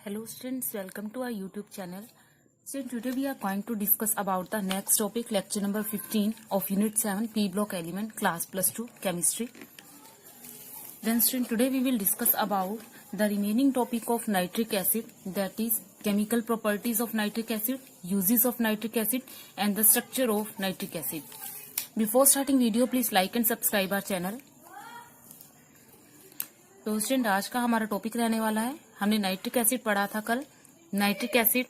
Hello students, welcome to our YouTube channel. So today we are going to discuss about the next topic, lecture number 15 of Unit 7 P Block Element, Class Plus 2 Chemistry. Then student, today we will discuss about the remaining topic of nitric acid, that is chemical properties of nitric acid, uses of nitric acid and the structure of nitric acid. Before starting video, please like and subscribe our channel. तो student आज का हमारा topic रहने वाला है, हमने nitric acid पढ़ा था कल, नाइट्रिक एसिड।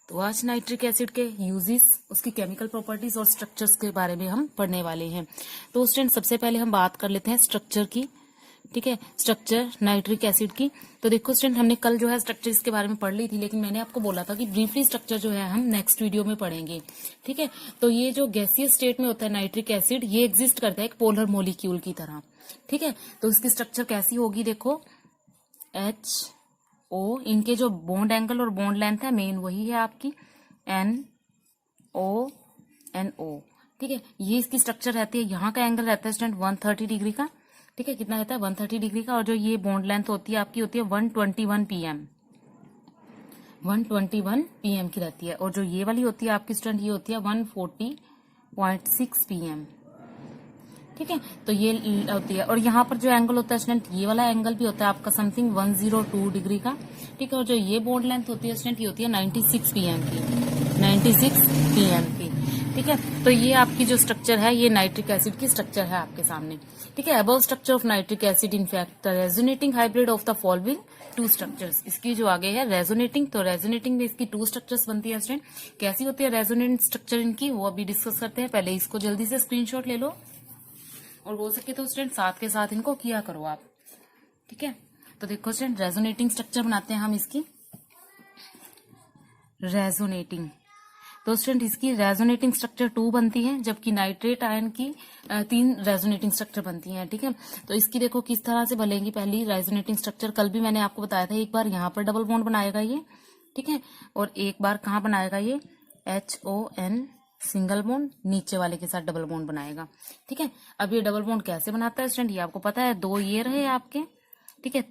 तो आज नाइट्रिक एसिड के यूजेस, उसकी केमिकल प्रॉपर्टीज और स्ट्रक्चर्स के बारे में हम पढ़ने वाले हैं। तो स्टूडेंट सबसे पहले हम बात कर लेते हैं स्ट्रक्चर की, ठीक है, स्ट्रक्चर नाइट्रिक एसिड की। तो देखो स्टूडेंट, हमने कल जो है स्ट्रक्चर इसके बारे में पढ़ ली थी, लेकिन मैंने आपको बोला था कि ब्रीफली स्ट्रक्चर जो है हम नेक्स्ट वीडियो में पढ़ेंगे, ठीक है। तो ये जो गैसीय स्टेट में होता है नाइट्रिक एसिड, ये एग्जिस्ट करता है एक पोलर मोलिक्यूल की तरह, ठीक है। तो इसकी स्ट्रक्चर कैसी होगी, देखो HO, इनके जो बॉन्ड एंगल और बॉन्ड लेंथ है मेन वही है आपकी NO, ठीक है। ये इसकी स्ट्रक्चर रहती है, यहाँ का एंगल रहता है स्टूडेंट 130 डिग्री का, ठीक है। कितना रहता है 130 डिग्री का। और जो ये बॉन्ड लेंथ होती है आपकी होती है 121 pm की रहती है। और जो ये वाली होती है आपकी स्टूडेंट, ये होती है 140.6 pm, ठीक है। तो ये होती है। और यहाँ पर जो एंगल होता है स्टूडेंट, ये वाला एंगल भी होता है आपका समथिंग 102 डिग्री का, ठीक है। और जो ये बॉन्ड लेंथ होती है स्टूडेंट, ये होती है 96 pm की, ठीक है। तो ये आपकी जो स्ट्रक्चर है, ये नाइट्रिक एसिड की स्ट्रक्चर है आपके सामने, ठीक है। Above structure of nitric acid in fact resonating hybrid of the following two structures. इसकी जो आगे है रेजोनेटिंग, तो रेजोनेटिंग में इसकी 2 स्ट्रक्चर्स बनती है स्टूडेंट। कैसी होती है रेजोनेंट स्ट्रक्चर इनकी, वो अभी डिस्कस करते हैं। पहले इसको जल्दी से स्क्रीनशॉट ले लो और हो सके तो स्टूडेंट साथ के साथ इनको किया करो आप, ठीक है। तो देखो स्टूडेंट, रेजोनेटिंग स्ट्रक्चर बनाते हैं हम इसकी, रेजोनेटिंग। तो स्टूडेंट इसकी रेजोनेटिंग स्ट्रक्चर 2 बनती है, जबकि नाइट्रेट आयन की 3 रेजोनेटिंग स्ट्रक्चर बनती हैं, ठीक है। तो इसकी देखो किस तरह से बनेगी पहली रेजोनेटिंग स्ट्रक्चर। कल भी मैंने आपको बताया था, एक बार यहाँ पर डबल बॉन्ड बनाएगा ये, ठीक है। और एक बार कहाँ बनाएगा ये HON सिंगल बॉन्ड, नीचे वाले के साथ डबल बॉन्ड बनाएगा, ठीक है। अब ये डबल बॉन्ड कैसे बनाता है स्टूडेंट, ये आपको पता है, 2 ये रहे आपके, ठीक है।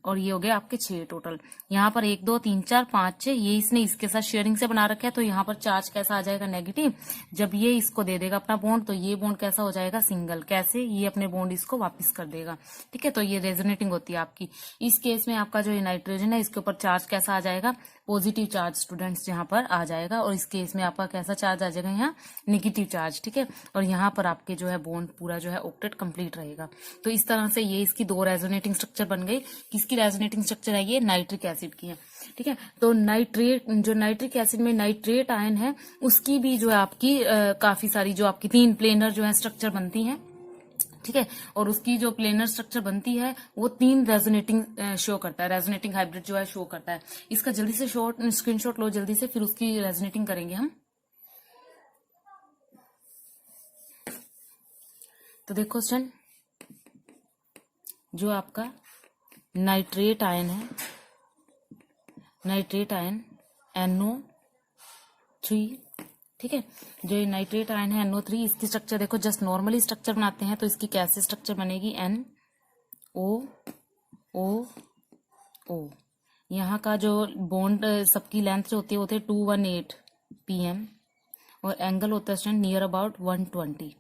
और ये हो गए आपके 6 टोटल। यहाँ पर 1 2 3 4 5 6, ये इसने इसके साथ शेयरिंग से बना रखा है। तो यहाँ पर चार्ज कैसा आ जाएगा, नेगेटिव। जब ये इसको दे देगा अपना बॉन्ड, तो ये बॉन्ड कैसा हो जाएगा, सिंगल। कैसे, ये अपने बॉन्ड इसको वापस कर देगा, ठीक है। तो ये रेजोनेटिंग होती है आपकी। इस केस में आपका जो ये नाइट्रोजन है, इसके ऊपर चार्ज कैसा आ जाएगा, पॉजिटिव चार्ज स्टूडेंट्स यहाँ पर आ जाएगा। और इस केस में आपका कैसा चार्ज आ जाएगा, यहाँ नेगेटिव चार्ज, ठीक है। और यहाँ पर आपके जो है बॉन्ड पूरा जो है ऑक्टेट कंप्लीट रहेगा। तो इस तरह से ये इसकी 2 रेजोनेटिंग स्ट्रक्चर बन गई। किसकी रेजोनेटिंग स्ट्रक्चर है, ये नाइट्रिक एसिड की है, ठीक है। तो जो नाइट्रिक एसिड में नाइट्रेट आयन है, उसकी भी जो है आपकी काफी सारी जो आपकी 3 प्लेनर जो है स्ट्रक्चर बनती है, ठीक है। और उसकी जो प्लेनर स्ट्रक्चर बनती है वो 3 रेजोनेटिंग शो करता है, रेजोनेटिंग हाइब्रिड जो है शो करता है। इसका जल्दी से स्क्रीनशॉट लो जल्दी से, फिर उसकी रेजोनेटिंग करेंगे हम। तो देखो स्टूडेंट, जो आपका नाइट्रेट आयन है, नाइट्रेट आयन NO3, ठीक है। जो ये नाइट्रेट आयन है NO3, इसकी स्ट्रक्चर देखो, जस्ट नॉर्मली स्ट्रक्चर बनाते हैं तो इसकी कैसे स्ट्रक्चर बनेगी, NOOO। यहाँ का जो बॉन्ड सबकी लेंथ जो होती है वो होती है 218 pm, और एंगल होता है स्टूडेंट नियर अबाउट 120,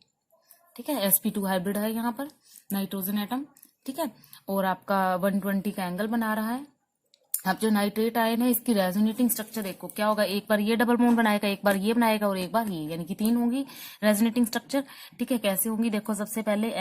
ठीक है। sp2 हाइब्रिड है यहाँ पर नाइट्रोजन एटम, ठीक है। और आपका 120 का एंगल बना रहा है। अब जो नाइट्रेट आयन है, इसकी रेजोनेटिंग स्ट्रक्चर देखो क्या होगा, एक बार ये डबल बॉन्ड बनाएगा, एक बार ये बनाएगा और एक बार ये, यानी कि 3 होंगी रेजोनेटिंग स्ट्रक्चर, ठीक है। कैसे होंगी देखो, सबसे पहले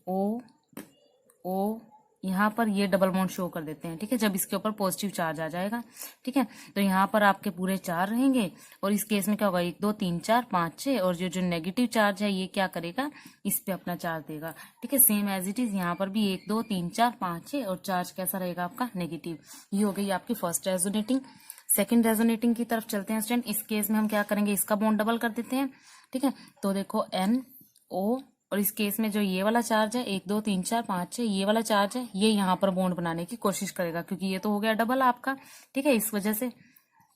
NOO, यहाँ पर ये डबल बॉन्ड शो कर देते हैं, ठीक है, जब इसके ऊपर पॉजिटिव चार्ज आ जाएगा, ठीक है। तो यहाँ पर आपके पूरे 4 रहेंगे। और इस केस में क्या होगा, 1 2 3 4 5 6, और जो नेगेटिव चार्ज है ये क्या करेगा, इस पे अपना चार्ज देगा, ठीक है। सेम एज इट इज यहाँ पर भी 1 2 3 4 5 6, और चार्ज कैसा रहेगा आपका, नेगेटिव। ये हो गई आपकी फर्स्ट रेजोनेटिंग। सेकेंड रेजोनेटिंग की तरफ चलते हैं स्टूडेंट। इस केस में हम क्या करेंगे, इसका बॉन्ड डबल कर देते हैं, ठीक है। तो देखो NO, और इस केस में जो ये वाला चार्ज है 1 2 3 4 5 6, ये वाला चार्ज है, ये यहाँ पर बॉन्ड बनाने की कोशिश करेगा, क्योंकि ये तो हो गया डबल आपका, ठीक है। इस वजह से,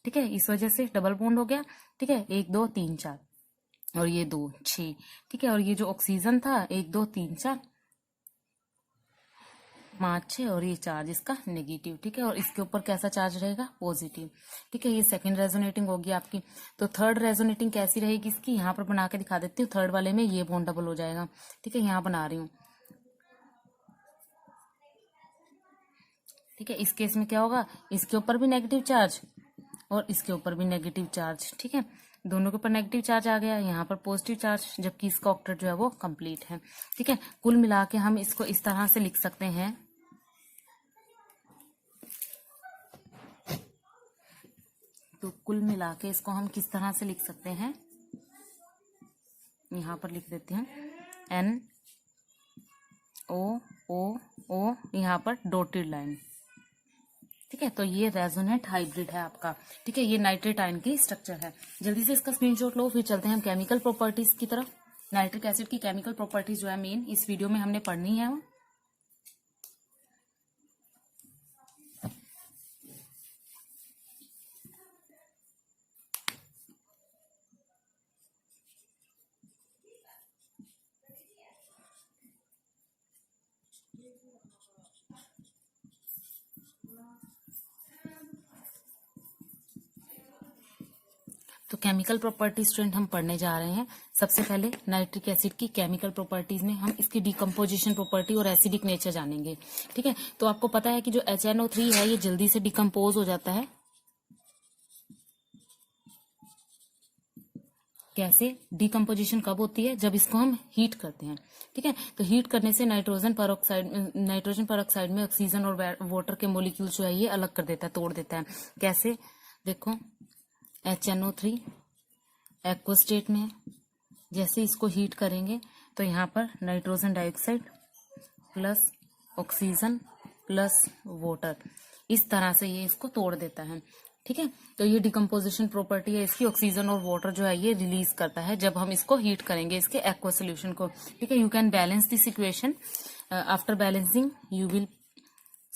ठीक है, इस वजह से डबल बॉन्ड हो गया, ठीक है। 1 2 3 4 और ये 2 6, ठीक है। और ये जो ऑक्सीजन था 1 2 3 4, 5 6 और ये चार्ज इसका नेगेटिव, ठीक है। और इसके ऊपर कैसा चार्ज रहेगा, पॉजिटिव, ठीक है। ये सेकंड रेजोनेटिंग होगी आपकी। तो थर्ड रेजोनेटिंग कैसी रहेगी इसकी, यहाँ पर बना के दिखा देती हूँ। थर्ड वाले में ये बॉन्ड डबल हो जाएगा, ठीक है, यहाँ बना रही हूँ, ठीक है। इस केस में क्या होगा, इसके ऊपर भी नेगेटिव चार्ज और इसके ऊपर भी नेगेटिव चार्ज, ठीक है। दोनों के ऊपर नेगेटिव चार्ज आ गया, यहाँ पर पॉजिटिव चार्ज, जबकि इसका ऑक्टेट जो है वो कंप्लीट है, ठीक है। कुल मिला के हम इसको इस तरह से लिख सकते हैं, तो कुल मिला के इसको हम किस तरह से लिख सकते हैं, यहाँ पर लिख देते हैं N O O O, यहाँ पर डॉटेड लाइन, ठीक है। तो ये रेजोनेट हाइब्रिड है आपका, ठीक है। ये नाइट्रेट आयन की स्ट्रक्चर है। जल्दी से इसका स्क्रीनशॉट लो, फिर चलते हैं हम केमिकल प्रॉपर्टीज की तरफ। नाइट्रिक एसिड की केमिकल प्रॉपर्टीज जो है मेन इस वीडियो में हमने पढ़नी है। तो केमिकल प्रॉपर्टीज स्टूडेंट हम पढ़ने जा रहे हैं। सबसे पहले नाइट्रिक एसिड की केमिकल प्रॉपर्टीज में हम इसकी डिकम्पोजिशन प्रॉपर्टी और एसिडिक नेचर जानेंगे, ठीक है। तो आपको पता है कि जो HNO3 है ये जल्दी से डिकम्पोज हो जाता है। कैसे डिकम्पोजिशन कब होती है, जब इसको हम हीट करते हैं, ठीक है। तो हीट करने से नाइट्रोजन पर में ऑक्सीजन और वाटर के मोलिक्यूल जो है ये अलग कर देता है, तोड़ देता है। कैसे, देखो HNO3 एक्वा स्टेट में है, जैसे इसको हीट करेंगे तो यहाँ पर nitrogen dioxide plus oxygen plus water, इस तरह से ये इसको तोड़ देता है, ठीक है। तो ये डिकम्पोजिशन प्रॉपर्टी है इसकी। ऑक्सीजन और वाटर जो है ये रिलीज करता है जब हम इसको हीट करेंगे, इसके एक्वा सोल्यूशन को, ठीक है। You can balance this equation. After balancing you will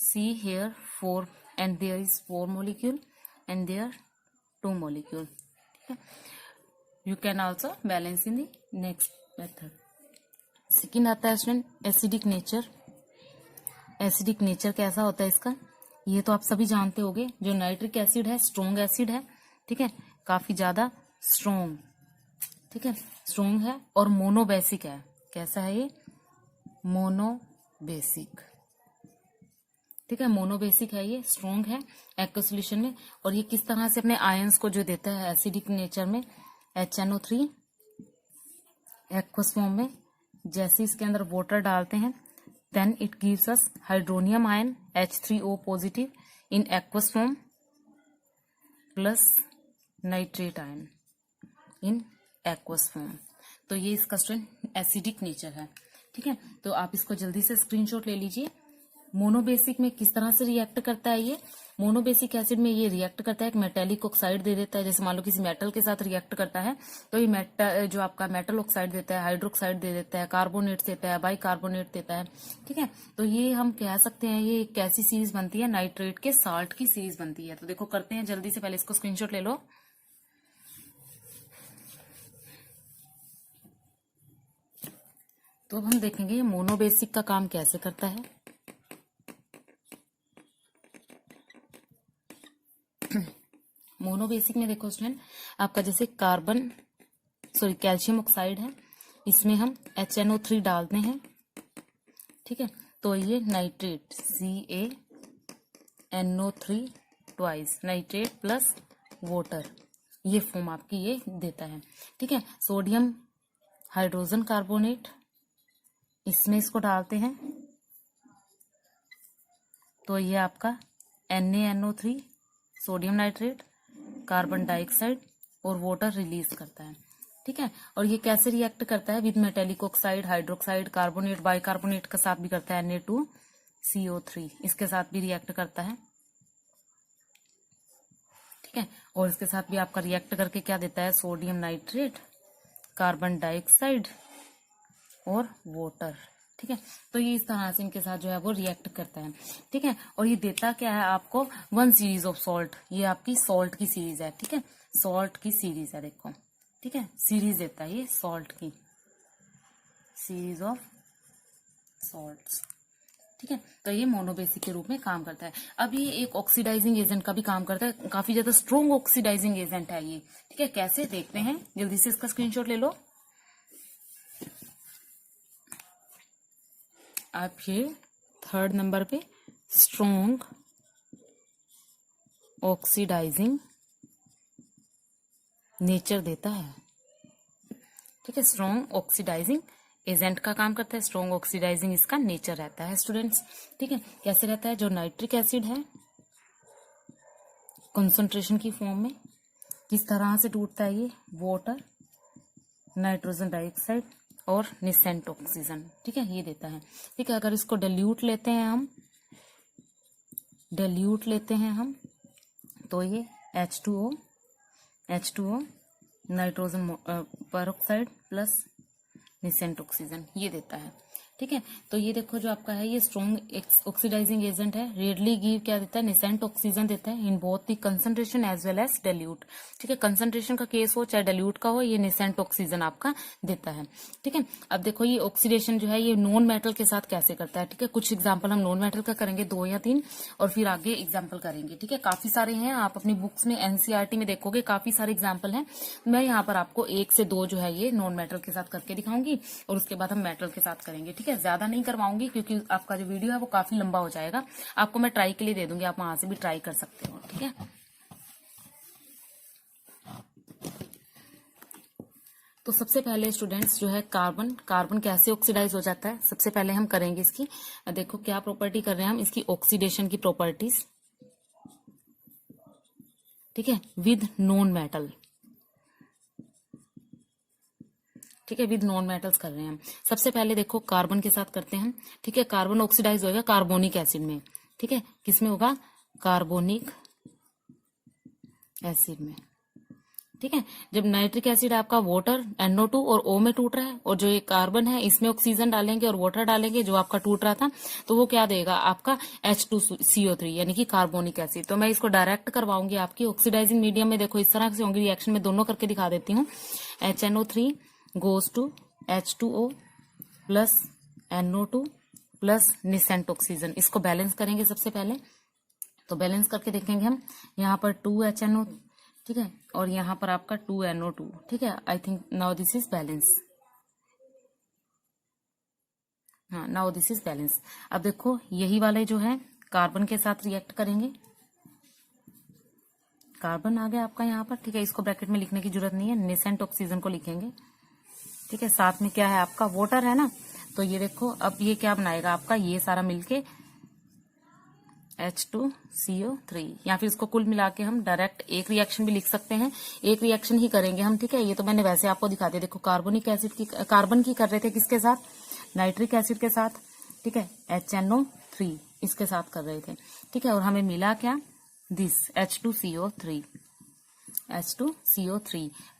see here 4 and there is 4 molecule and there 2 molecule, ठीक है। You can also balance in the next method. Second आता है student acidic nature. Acidic nature कैसा होता है इसका, ये तो आप सभी जानते होंगे। जो नाइट्रिक एसिड है स्ट्रोंग एसिड है, ठीक है, काफी ज्यादा स्ट्रोंग, ठीक है, स्ट्रोंग है और मोनोबेसिक है। कैसा है ये, मोनोबेसिक, ठीक है, मोनोबेसिक है, ये स्ट्रोंग है एक्वा सॉल्यूशन में। और ये किस तरह से अपने आयंस को जो देता है एसिडिक नेचर में, HNO3 एक्वस फॉर्म में, जैसे इसके अंदर वाटर डालते हैं then it gives us hydronium ion H3O positive in aqueous form plus nitrate ion in aqueous form. तो ये इसका स्टूडेंट एसिडिक नेचर है, ठीक है। तो आप इसको जल्दी से स्क्रीनशॉट ले लीजिए। मोनोबेसिक में किस तरह से रिएक्ट करता है ये, मोनोबेसिक एसिड में ये रिएक्ट करता है एक मेटेलिक ऑक्साइड दे देता है। जैसे मान लो किसी मेटल के साथ रिएक्ट करता है तो ये जो आपका मेटल ऑक्साइड देता है, हाइड्रोक्साइड दे देता है, कार्बोनेट देता है, बाइकार्बोनेट देता है, ठीक है। तो ये हम कह सकते हैं ये एक कैसी सीरीज बनती है, नाइट्रेट के साल्ट की सीरीज बनती है। तो देखो करते हैं जल्दी से, पहले इसको स्क्रीनशॉट ले लो। तो अब हम देखेंगे मोनोबेसिक का काम कैसे करता है। मोनोबेसिक में देखो स्टूडेंट, आपका जैसे कैल्शियम ऑक्साइड है, इसमें हम HNO3 डालते हैं, ठीक है। तो ये nitrate CaNO3 twice, nitrate plus water, ये फॉर्म आपकी ये देता है, ठीक है। सोडियम हाइड्रोजन कार्बोनेट, इसमें इसको डालते हैं तो ये आपका NaNO3 sodium nitrate, carbon dioxide और वाटर रिलीज करता है, ठीक है। और ये कैसे रिएक्ट करता है with metallic oxide, hydroxide, carbonate, bicarbonate के साथ भी करता है, Na2CO3 इसके साथ भी रिएक्ट करता है, ठीक है। और इसके साथ भी आपका रिएक्ट करके क्या देता है, सोडियम नाइट्रेट, कार्बन डाइऑक्साइड और वाटर, ठीक है। तो ये इस तरह से इनके साथ जो है वो रिएक्ट करता है, ठीक है। और ये देता क्या है आपको, 1 सीरीज ऑफ सॉल्ट, ये आपकी सॉल्ट की सीरीज है, ठीक है, सॉल्ट की सीरीज है, देखो, ठीक है, सीरीज देता है ये सॉल्ट की, सीरीज ऑफ सॉल्ट्स, ठीक है। तो ये मोनोबेसिक के रूप में काम करता है। अब ये एक ऑक्सीडाइजिंग एजेंट का भी काम करता है, काफी ज्यादा स्ट्रॉन्ग ऑक्सीडाइजिंग एजेंट है ये, ठीक है। कैसे देखते हैं, जल्दी से इसका स्क्रीनशॉट ले लो आप। ये 3rd नंबर पे स्ट्रॉन्ग ऑक्सीडाइजिंग नेचर देता है, ठीक है। स्ट्रॉन्ग ऑक्सीडाइजिंग एजेंट का काम करता है, स्ट्रॉन्ग ऑक्सीडाइजिंग इसका नेचर रहता है स्टूडेंट्स, ठीक है। कैसे रहता है, जो नाइट्रिक एसिड है कंसंट्रेशन की फॉर्म में किस तरह से टूटता है, ये वाटर, नाइट्रोजन डाइऑक्साइड और निसेंट ऑक्सीजन, ठीक है, ये देता है, ठीक है। अगर इसको डाइल्यूट लेते हैं हम तो ये H2O nitrogen peroxide plus nascent oxygen ये देता है, ठीक है। तो ये देखो जो आपका है ये स्ट्रॉन्ग ऑक्सीडाइजिंग एजेंट है, रेडली गिव क्या देता है, निसेंट ऑक्सीजन देता है in both the concentration as well as dilute, ठीक है। कंसंट्रेशन का केस हो चाहे डाइल्यूट का हो, ये निसेंट ऑक्सीजन आपका देता है, ठीक है। अब देखो ये ऑक्सीडेशन जो है ये नॉन मेटल के साथ कैसे करता है, ठीक है। कुछ एग्जाम्पल हम नॉन मेटल का करेंगे 2 या 3 और फिर आगे एग्जाम्पल करेंगे, ठीक है। काफी सारे हैं, आप अपनी बुक्स में एनसीईआरटी में देखोगे काफी सारे एग्जाम्पल हैं। मैं यहाँ पर आपको 1 से 2 जो है ये नॉन मेटल के साथ करके दिखाऊंगी और उसके बाद हम मेटल के साथ करेंगे, ठीक है। ज्यादा नहीं करवाऊंगी क्योंकि आपका जो वीडियो है वो काफी लंबा हो जाएगा, आपको मैं ट्राई के लिए दे दूंगी, आप वहां से भी ट्राई कर सकते हो, ठीक है। तो सबसे पहले स्टूडेंट्स जो है कार्बन कैसे ऑक्सीडाइज हो जाता है, सबसे पहले हम करेंगे इसकी, देखो क्या प्रॉपर्टी कर रहे हैं हम, इसकी ऑक्सीडेशन की प्रॉपर्टीज, ठीक है, विद नॉन मेटल, ठीक है, विद नॉन मेटल्स कर रहे हैं हम। सबसे पहले देखो कार्बन के साथ करते हैं हम, ठीक है। कार्बन ऑक्सीडाइज होगा कार्बोनिक एसिड में, ठीक है, किसमें होगा, कार्बोनिक एसिड में, ठीक है। जब नाइट्रिक एसिड आपका वाटर NO2 और O में टूट रहा है और जो ये कार्बन है इसमें ऑक्सीजन डालेंगे और वाटर डालेंगे जो आपका टूट रहा था, तो वो क्या देगा आपका H2CO3 यानी कि कार्बोनिक एसिड। तो मैं इसको डायरेक्ट करवाऊंगी आपकी ऑक्सीडाइजिंग मीडियम में, देखो इस तरह से होंगी रिएक्शन में, दोनों करके दिखा देती हूँ। HNO3 goes to H2O plus NO2 plus nascent oxygen, इसको बैलेंस करेंगे सबसे पहले। तो बैलेंस करके देखेंगे हम, यहाँ पर 2HNO, ठीक है, और यहाँ पर आपका 2NO2, ठीक है। I think now this is balance, हाँ नाउ दिस इज बैलेंस। अब देखो यही वाले जो है कार्बन के साथ रिएक्ट करेंगे, कार्बन आ गया आपका यहाँ पर, ठीक है। इसको ब्रैकेट में लिखने की जरूरत नहीं है, निसेंट ऑक्सीजन को लिखेंगे, ठीक है। साथ में क्या है आपका वाटर है ना, तो ये देखो अब ये क्या बनाएगा आपका, ये सारा मिलके H2CO3, या फिर इसको कुल मिला के हम डायरेक्ट एक रिएक्शन भी लिख सकते हैं, एक रिएक्शन ही करेंगे हम, ठीक है। ये तो मैंने वैसे आपको दिखा दिया, देखो कार्बोनिक एसिड की, कार्बन की कर रहे थे किसके साथ, नाइट्रिक एसिड के साथ, ठीक है, HNO3 इसके साथ कर रहे थे, ठीक है। और हमें मिला क्या, दिस H2CO3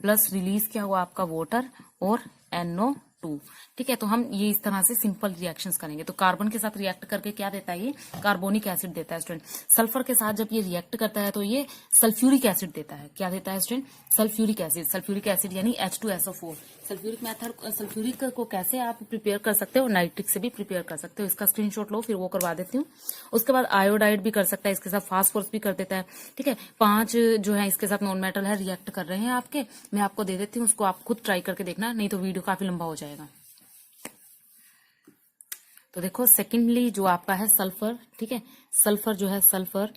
प्लस रिलीज क्या हुआ आपका वाटर और NO2, ठीक है। तो हम ये इस तरह से सिंपल रिएक्शंस करेंगे। तो कार्बन के साथ रिएक्ट करके क्या देता है, ये कार्बोनिक एसिड देता है स्टूडेंट। सल्फर के साथ जब ये रिएक्ट करता है तो ये सल्फ्यूरिक एसिड देता है, क्या देता है स्टूडेंट, सल्फ्यूरिक एसिड यानी H2SO4। सल्फ्यूरिक को कैसे आप प्रिपेयर कर सकते हो, नाइट्रिक से भी प्रिपेयर कर सकते हो, इसका स्क्रीनशॉट लो फिर वो करवा देती हूँ। उसके बाद आयोडाइड भी कर सकता है, इसके साथ फास्फोरस भी कर देता है, ठीक है। 5 जो है इसके साथ नॉन मेटल है रिएक्ट कर रहे हैं आपके, मैं आपको दे देती हूँ, उसको आप खुद ट्राई करके देखना, नहीं तो वीडियो काफी लंबा हो जाएगा। तो देखो सेकेंडली जो आपका है सल्फर, ठीक है, सल्फर जो है सल्फर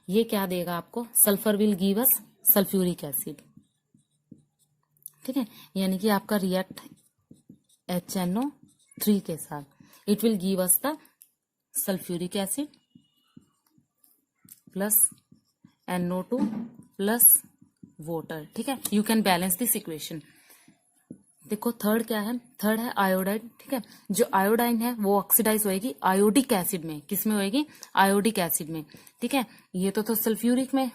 ये क्या देगा आपको, sulphur will give us sulphuric acid, ठीक है। यानी कि आपका रिएक्ट HNO3 के साथ, it will give us the sulphuric acid plus NO2 plus water, ठीक है। You can balance this equation. देखो थर्ड क्या है, थर्ड है आयोडाइड, ठीक है। जो आयोडाइन है वो ऑक्सीडाइज होएगी आयोडिक एसिड में, किस में होएगी, आयोडिक एसिड में, ठीक है। ये तो सल्फ्यूरिक में,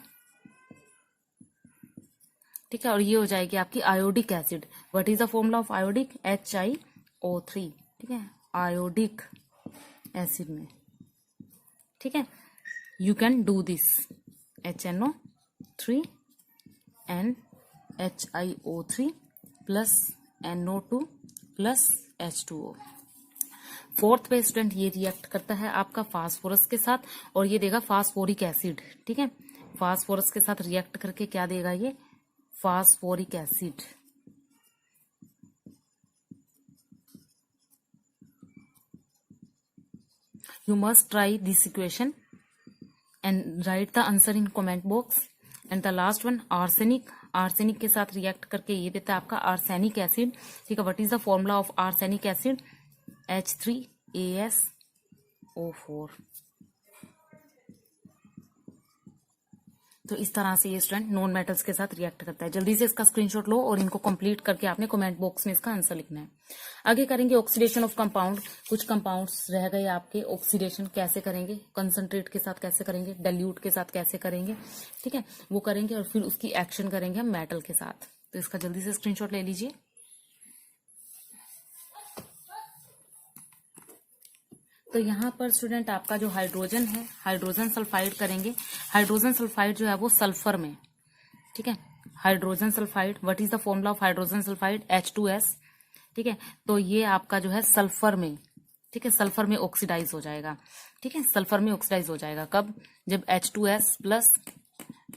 ठीक है, और ये हो जाएगी आपकी iodic acid. What is the formula of iodic, HiO3, ठीक है, आयोडिक एसिड में, ठीक है। You can do this HNO3 and HiO3 plus NO2 plus H2O। Fourth पे स्टूडेंट ये रिएक्ट करता है आपका फास्फोरस के साथ और ये देगा फास्फोरिक एसिड। ठीक है, फास्फोरस के साथ रिएक्ट करके क्या देगा ये, phosphoric acid. You must try this equation and write the answer in comment box. And the last one, arsenic. Arsenic के साथ रिएक्ट करके ये देता है आपका आर्सेनिक एसिड। ठीक है, what is the formula of arsenic acid, H3AsO4। तो इस तरह से ये स्टूडेंट नॉन मेटल्स के साथ रिएक्ट करता है। जल्दी से इसका स्क्रीनशॉट लो और इनको कंप्लीट करके आपने कमेंट बॉक्स में इसका आंसर लिखना है। आगे करेंगे ऑक्सीडेशन ऑफ कंपाउंड। कुछ कंपाउंड्स रह गए आपके, ऑक्सीडेशन कैसे करेंगे, कंसंट्रेट के साथ कैसे करेंगे, डाइल्यूट के साथ कैसे करेंगे। ठीक है, वो करेंगे और फिर उसकी एक्शन करेंगे हम मेटल के साथ। तो इसका जल्दी से स्क्रीनशॉट ले लीजिए। तो यहाँ पर स्टूडेंट आपका जो हाइड्रोजन है, हाइड्रोजन सल्फाइड करेंगे। हाइड्रोजन सल्फाइड जो है वो सल्फर में, ठीक है, hydrogen sulphide, what is the formula of hydrogen sulphide, H2S। ठीक है, तो ये आपका जो है सल्फर में, ठीक है, सल्फर में ऑक्सीडाइज हो जाएगा। ठीक है, सल्फर में ऑक्सीडाइज हो जाएगा कब, जब H2S प्लस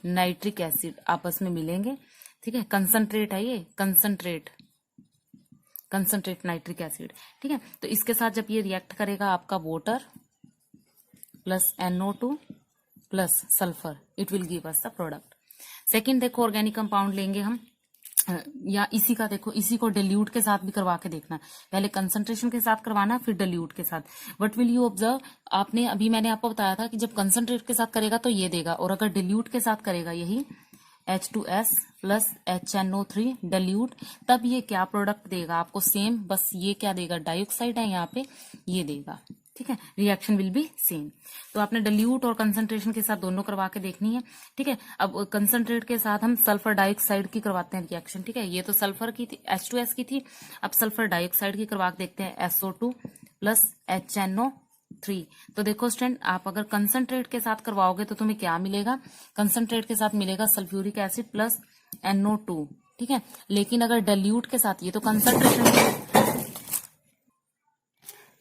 नाइट्रिक एसिड आपस में मिलेंगे। ठीक है, कंसंट्रेट है ये, कंसंट्रेट नाइट्रिक एसिड। ठीक है, तो इसके साथ जब ये रिएक्ट करेगा आपका water plus NO2 plus sulphur, it will give us the product. Second देखो ऑर्गेनिक कंपाउंड लेंगे हम, या इसी का देखो, इसी को डिल्यूट के साथ भी करवा के देखना। पहले कंसंट्रेशन के साथ करवाना, फिर डिल्यूट के साथ। व्हाट विल यू ऑब्जर्व, आपने अभी मैंने आपको बताया था कि जब कंसंट्रेट के साथ करेगा तो ये देगा, और अगर डिल्यूट के साथ करेगा यही H2S प्लस HNO3 डिल्यूट, तब ये क्या प्रोडक्ट देगा आपको, सेम, बस ये क्या देगा, डाइऑक्साइड है यहाँ पे, ये देगा। ठीक है, रिएक्शन विल बी सेम। तो आपने डिल्यूट और कंसंट्रेशन के साथ दोनों करवा के देखनी है। ठीक है, अब कंसंट्रेट के साथ हम सल्फर डाइऑक्साइड की करवाते हैं रिएक्शन। ठीक है, ये तो सल्फर की थी, H2S की थी, अब सल्फर डाइऑक्साइड की करवा के देखते हैं, SO2 प्लस HNO3। तो देखो स्टूडेंट, आप अगर कंसंट्रेट के साथ करवाओगे तो तुम्हें क्या मिलेगा, कंसंट्रेट के साथ मिलेगा सल्फ्यूरिक एसिड प्लस NO2। ठीक है, लेकिन अगर डिल्यूट के साथ, ये तो कंसंट्रेशन,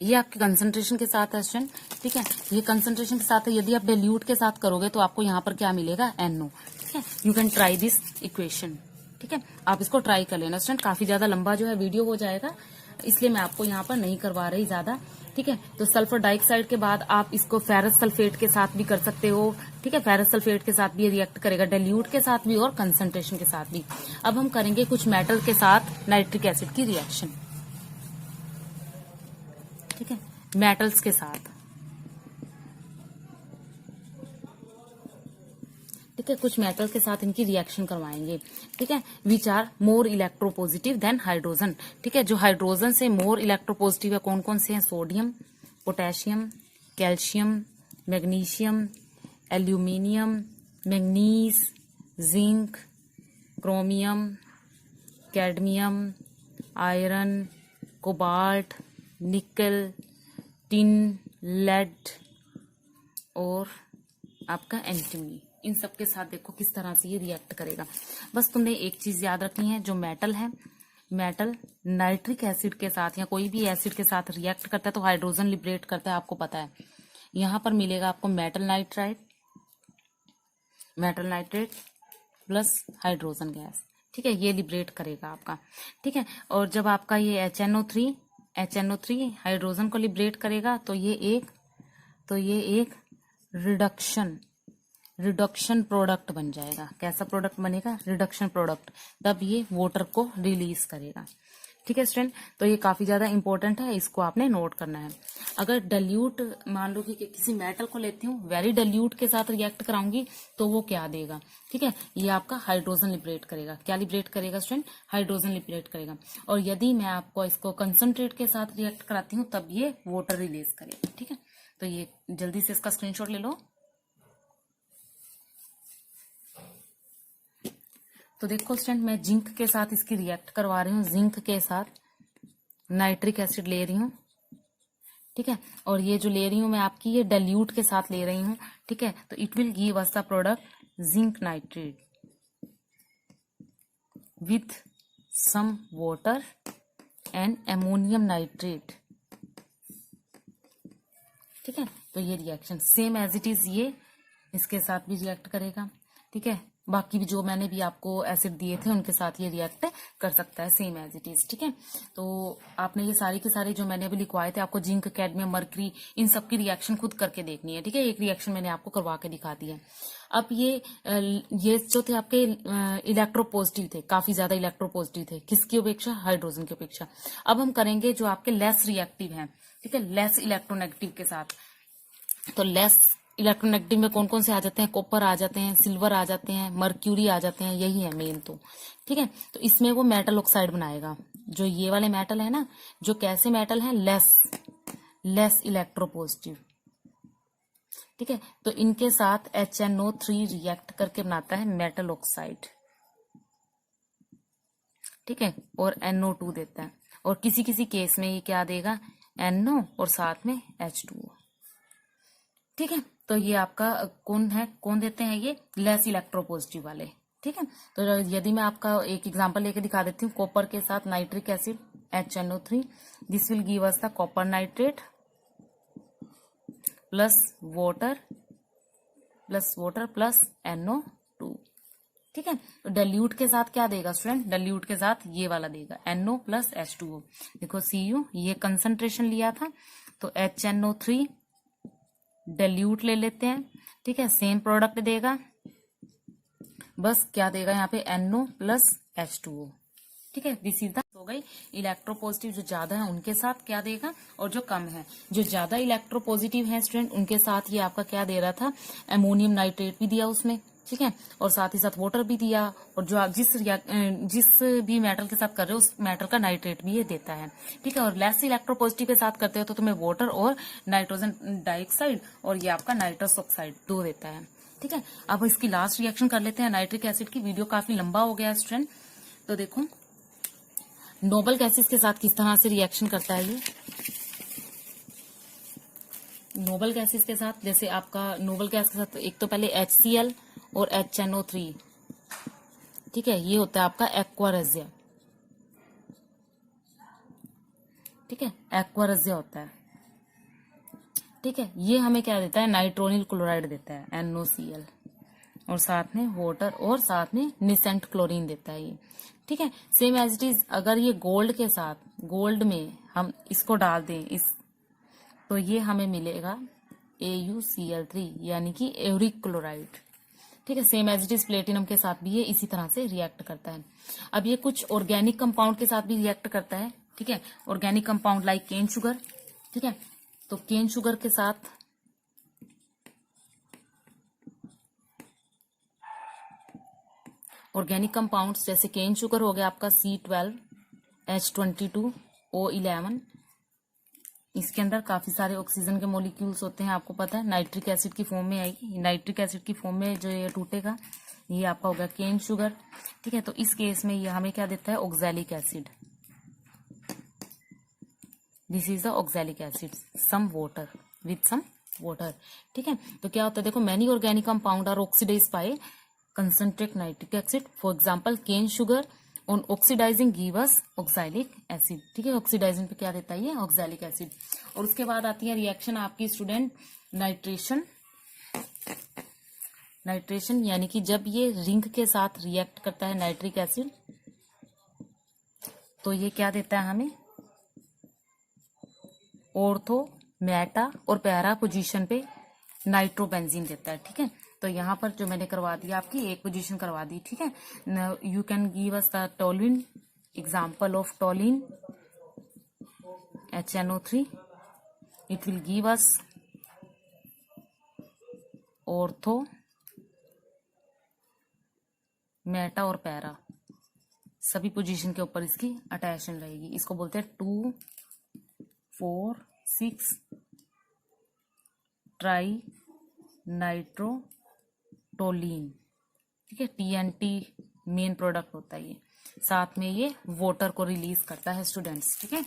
ये आपके कंसंट्रेशन के साथ है स्टूडेंट। ठीक है, ये कंसंट्रेशन के साथ है, यदि आप डिल्यूट के साथ करोगे तो आपको यहाँ पर क्या मिलेगा, NO। ठीक है, you can try this equation. ठीक है, आप इसको ट्राई कर लेना स्टूडेंट, काफी ज्यादा लंबा जो है वीडियो हो जाएगा, इसलिए मैं आपको यहाँ पर नहीं करवा रही ज्यादा। ठीक है, तो सल्फर डाइऑक्साइड के बाद आप इसको फेरस सल्फेट के साथ भी कर सकते हो। ठीक है, फेरस सल्फेट के साथ भी रिएक्ट करेगा, डिल्यूट के साथ भी और कंसंट्रेशन के साथ भी। अब हम करेंगे कुछ मेटल के साथ नाइट्रिक एसिड की रिएक्शन। ठीक है, मेटल्स के साथ। ठीक है, कुछ मेटल के साथ इनकी रिएक्शन करवाएंगे। ठीक है, which are more electropositive than hydrogen. ठीक है, जो हाइड्रोजन से मोर इलेक्ट्रोपॉजिटिव है, कौन कौन से हैं, sodium, potassium, calcium, magnesium, aluminium, manganese, zinc, chromium, cadmium, iron, cobalt, निकल, टिन, लेड और आपका एंटीमनी। इन सब के साथ देखो किस तरह से ये रिएक्ट करेगा। बस तुमने एक चीज याद रखनी है, जो मेटल है, मेटल नाइट्रिक एसिड के साथ या कोई भी एसिड के साथ रिएक्ट करता है तो हाइड्रोजन लिबरेट करता है, आपको पता है। यहां पर मिलेगा आपको metal nitrate plus hydrogen gas. ठीक है, ये लिबरेट करेगा आपका। ठीक है, और जब आपका ये HNO3 हाइड्रोजन को लिबरेट करेगा तो ये एक रिडक्शन प्रोडक्ट बन जाएगा। कैसा प्रोडक्ट बनेगा, रिडक्शन प्रोडक्ट, तब ये वाटर को रिलीज करेगा। ठीक है स्टूडेंट, तो ये काफी ज्यादा इंपॉर्टेंट है, इसको आपने नोट करना है। अगर डिल्यूट, मान लो कि किसी मेटल को लेती हूँ, वेरी डिल्यूट के साथ रिएक्ट कराऊंगी तो वो क्या देगा। ठीक है, ये आपका हाइड्रोजन लिबरेट करेगा। क्या लिबरेट करेगा स्टूडेंट, हाइड्रोजन लिबरेट करेगा। और यदि मैं आपको इसको कंसंट्रेट के साथ रिएक्ट कराती हूँ तब ये वाटर रिलीज करेगा। ठीक है, तो ये जल्दी से इसका स्क्रीनशॉट ले लो। तो देखो स्टूडेंट, मैं जिंक के साथ इसकी रिएक्ट करवा रही हूँ, जिंक के साथ नाइट्रिक एसिड ले रही हूँ। ठीक है, और ये जो ले रही हूँ मैं आपकी, ये डिल्यूट के साथ ले रही हूँ। ठीक है, तो it will give us the product zinc nitrate with some water and ammonium nitrate. ठीक है। तो ये reaction same as it is ये इसके साथ भी रिएक्ट करेगा, ठीक है। बाकी भी जो मैंने भी आपको एसिड दिए थे उनके साथ ये रिएक्ट कर सकता है सेम एज इट इज, ठीक है। तो आपने ये सारी के सारे जो मैंने अभी लिखवाए थे, आपको जिंक, कैडमियम, मर्करी, इन सब की रिएक्शन खुद करके देखनी है, ठीक है। एक रिएक्शन मैंने आपको करवा के दिखा दी है। अब ये जो थे आपके इलेक्ट्रोपॉजिटिव थे, काफी ज्यादा इलेक्ट्रोपॉजिटिव थे, किसकी अपेक्षा? हाइड्रोजन की अपेक्षा। अब हम करेंगे जो आपके लेस रिएक्टिव हैं, ठीक है, लेस इलेक्ट्रोनेगेटिव के साथ। तो लेस इलेक्ट्रोनेगेटिव में कौन कौन से आ जाते हैं? कॉपर आ जाते हैं, सिल्वर आ जाते हैं, मर्क्यूरी आ जाते हैं, यही है मेन तो, ठीक है। तो इसमें वो मेटल ऑक्साइड बनाएगा, जो ये वाले मेटल है ना, जो कैसे मेटल है? लेस इलेक्ट्रोपॉजिटिव, ठीक है। तो इनके साथ HNO3 रिएक्ट करके बनाता है मेटल ऑक्साइड, ठीक है, और NO2 देता है। और किसी किसी केस में ये क्या देगा? NO और साथ में H2O, ठीक है। तो ये आपका कौन देते हैं? ये लेस इलेक्ट्रोपॉजिटिव वाले, ठीक है। तो यदि मैं आपका एक एग्जांपल लेके दिखा देती हूँ, कॉपर के साथ nitric acid HNO3, this will give us the copper nitrate plus water plus NO2, ठीक है। तो डाइल्यूट के साथ क्या देगा स्टूडेंट? डाइल्यूट के साथ ये वाला देगा NO प्लस H2O। देखो Cu ये कंसंट्रेशन लिया था, तो HNO3 डाइल्यूट ले लेते हैं, ठीक है, सेम प्रोडक्ट देगा, बस क्या देगा यहाँ पे? NO प्लस H2O, ठीक है। दिस इज द हो गई इलेक्ट्रोपॉजिटिव। जो ज्यादा है उनके साथ क्या देगा, और जो कम है, जो ज्यादा इलेक्ट्रोपॉजिटिव है स्टूडेंट, उनके साथ ये आपका क्या दे रहा था? अमोनियम नाइट्रेट भी दिया उसमें, ठीक है, और साथ ही साथ वाटर भी दिया, और जो आप जिस भी मेटल के साथ कर रहे हो उस मेटल का नाइट्रेट भी ये देता है, ठीक है। और लेस इलेक्ट्रोपॉजिटिव के साथ करते हो तो तुम्हें वाटर और नाइट्रोजन डाइऑक्साइड और ये आपका नाइट्रस ऑक्साइड 2 देता है, ठीक है। अब इसकी लास्ट रिएक्शन कर लेते हैं नाइट्रिक एसिड की। वीडियो काफी लंबा हो गया स्टूडेंट, तो देखो नोबल गैसेस के साथ किस तरह से रिएक्शन करता है ये। नोबल गैसेस के साथ, जैसे आपका नोबल गैस के साथ एक तो पहले HCl और HNO3, ठीक है, ये होता है आपका एक्वा रेजिया, ठीक है, एक्वा रेजिया होता है, ठीक है। ये हमें क्या देता है? नाइट्रोनिल क्लोराइड देता है NOCl, और साथ में वाटर और साथ में निसेंट क्लोरीन देता है ये, ठीक है। सेम एज इट इज अगर ये गोल्ड के साथ, गोल्ड में हम इसको डाल दें तो ये हमें मिलेगा AuCl3 यानी कि एवरिक क्लोराइड, ठीक है। Same as it is platinum के साथ भी ये इसी तरह से रिएक्ट करता है। अब ये कुछ ऑर्गेनिक कंपाउंड के साथ भी रिएक्ट करता है, ठीक है। Organic compound like cane sugar, ठीक है। तो केन शुगर के साथ ऑर्गेनिक कंपाउंड्स जैसे केन शुगर हो गया आपका C12 H22O11, इसके अंदर काफी सारे ऑक्सीजन के मॉलिक्यूल्स होते हैं, आपको पता है, नाइट्रिक एसिड की फॉर्म में आएगी। नाइट्रिक एसिड की फॉर्म में जो ये टूटेगा ये आपका होगा केन शुगर, ठीक है। तो इस केस में ये हमें क्या देता है? Oxalic acid, this is the oxalic acid some water with some water, ठीक है। तो क्या होता है देखो, many organic compound are oxidize by concentrate nitric acid, for example cane sugar on oxidizing give us oxalic acid, ठीक है। Oxidising पे क्या देता है ये? Oxalic acid. और उसके बाद आती है रिएक्शन आपकी स्टूडेंट नाइट्रेशन यानी कि जब ये रिंग के साथ रिएक्ट करता है नाइट्रिक एसिड तो ये क्या देता है हमें? ऑर्थो, मेटा और पैरा पोजीशन पे नाइट्रोबेंजीन देता है, ठीक है। तो यहाँ पर जो मैंने करवा दिया आपकी एक पोजीशन करवा दी, ठीक है। You can give us the toluene, example of toluene HNO3, it will give us ortho, Meta और पैरा, सभी पोजीशन के ऊपर इसकी अटैचमेंट रहेगी। इसको बोलते हैं 2, 4, 6 ट्राई नाइट्रोटोलिन, ठीक है। TNT मेन प्रोडक्ट होता है ये, साथ में ये वाटर को रिलीज करता है स्टूडेंट्स, ठीक है।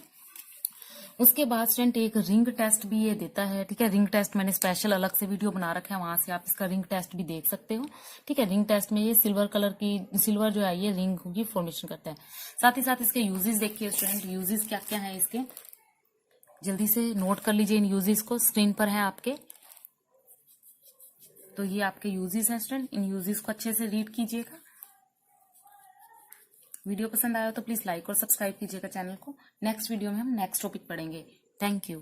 उसके बाद स्टूडेंट एक रिंग टेस्ट भी ये देता है, ठीक है। रिंग टेस्ट मैंने स्पेशल अलग से वीडियो बना रखा है, वहां से आप इसका रिंग टेस्ट भी देख सकते हो, ठीक है। रिंग टेस्ट में ये सिल्वर जो है ये रिंग की फॉर्मेशन करता है। साथ ही साथ इसके यूजेस देखिए स्टूडेंट, यूजेस क्या क्या है इसके। जल्दी से नोट कर लीजिए इन यूजेस को, स्क्रीन पर है आपके। तो ये आपके यूजेस हैं स्टूडेंट, इन यूजेस को अच्छे से रीड कीजिएगा। वीडियो पसंद आया तो प्लीज लाइक और सब्सक्राइब कीजिएगा चैनल को। नेक्स्ट वीडियो में हम नेक्स्ट टॉपिक पढ़ेंगे। Thank you.